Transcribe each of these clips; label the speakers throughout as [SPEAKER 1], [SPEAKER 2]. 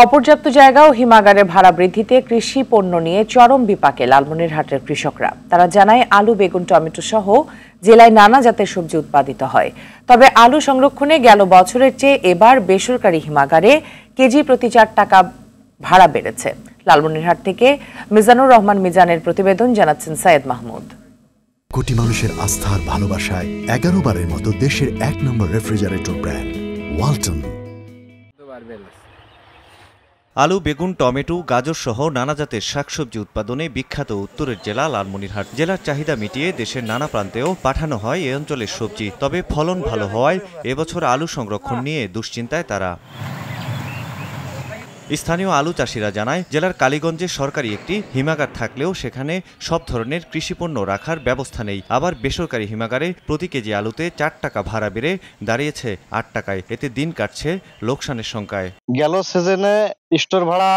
[SPEAKER 1] অপর্যাপ্ত জায়গা ও হিমাগারের ভাড়া বৃদ্ধিতে কৃষি পণ্য নিয়ে চরম বিপাকে লালমনিরহাটের কৃষকরা। তারা জানায়, আলু, বেগুন, টমেটো সহ জেলায় নানা জাতের সবজি উৎপাদিত হয়। তবে আলু সংরক্ষণে গেল বছরের চেয়ে এবার বেসরকারি হিমাগারে কেজি প্রতি 4 টাকা ভাড়া বেড়েছে। লালমনিরহাট থেকে মিজানুর রহমান মিজানের প্রতিবেদন, জানাচ্ছেন সৈয়দ মাহমুদ।
[SPEAKER 2] কোটি মানুষের আস্থার ভালোবাসায় 11 বারের মতো দেশের 1 নম্বর রেফ্রিজারেটর ব্র্যান্ড ওয়ালটন।
[SPEAKER 3] আলু, বেগুন, টমেটো, গাজর সহ নানা জাতের শাকসবজি উৎপাদনে বিখ্যাত উত্তরের জেলা লালমনিরহাট। জেলার চাহিদা মিটিয়ে দেশের নানা প্রান্তেও পাঠানো হয় এ অঞ্চলের সবজি। তবে ফলন ভালো হওয়ায় এবছর আলু সংরক্ষণ নিয়ে দুশ্চিন্তায় তারা। স্থানীয় আলু চাষিরা জানায়, জেলার কালীগঞ্জে সরকারি একটি হিমাগার থাকলেও সেখানে সব ধরনের কৃষিপণ্য রাখার ব্যবস্থা নেই। আবার বেসরকারি হিমাগারে প্রতি কেজি আলুতে 4 টাকা ভাড়া বেড়ে দাঁড়িয়েছে 8 টাকায়। এতে দিন কাটছে লোকসানের সংখ্যায়।
[SPEAKER 4] গেল সিজনে স্টোর ভাড়া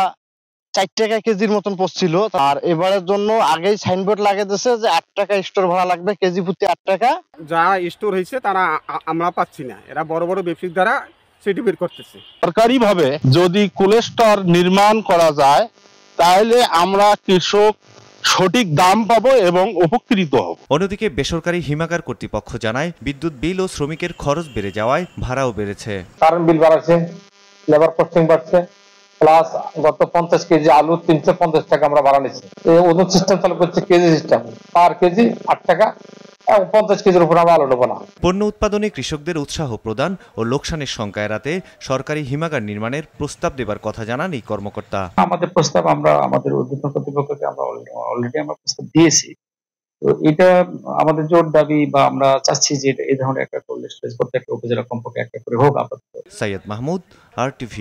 [SPEAKER 4] 4 টাকা কেজির মতন পড়ছিল, আর এবারের জন্য আগেই সাইনবোর্ড লাগিয়ে দিয়েছে যে 8 টাকা স্টোর ভাড়া লাগবে, কেজি প্রতি 8 টাকা।
[SPEAKER 5] যা স্টোর হয়েছে তারা আমরা পাচ্ছি না, এরা বড় বড় ব্যবসায়িক দ্বারা সেটি বের করতেছে।
[SPEAKER 6] সরকারিভাবে যদি কোল্ড স্টোর নির্মাণ করা যায় তাহলে আমরা কৃষক সঠিক দাম পাবো এবং উপকৃত হব।
[SPEAKER 3] অন্যদিকে বেসরকারি হিমাগার কর্তৃপক্ষ জানায়, বিদ্যুৎ বিল ও শ্রমিকের খরচ বেড়ে যাওয়ায় ভাড়াও বেড়েছে।
[SPEAKER 7] কারেন্ট বিল বাড়ছে, লেবার কস্টিং বাড়ছে, প্লাস গত 50 কেজি আলু 350 টাকা আমরা ভাড়া নিচ্ছি। এই ওজন সিস্টেম চালু করছে, কেজি সিস্টেম, পার কেজি 8 টাকা, 50 কেজির উপর আমরা আলু নেবো না।
[SPEAKER 3] পণ্য উৎপাদনে কৃষকদের উৎসাহ প্রদান ও লোকসানের সংখ্যা এড়াতে সরকারি হিমাগার নির্মাণের প্রস্তাব দেবার কথা জানান এই কর্মকর্তা।
[SPEAKER 7] আমাদের প্রস্তাব আমরা আমাদের উদ্বোধন কর্তৃপক্ষকে আমরা অলরেডি প্রস্তাব দিয়েছি। তো এটা আমাদের জোর দাবি, বা আমরা চাচ্ছি যে এই ধরনের একটা কোল্ড স্টোরেজ প্রত্যেকটা উপজেলা কমপক্ষে একটা করে হোক আপাতত।
[SPEAKER 3] সৈয়দ মাহমুদ, RTV।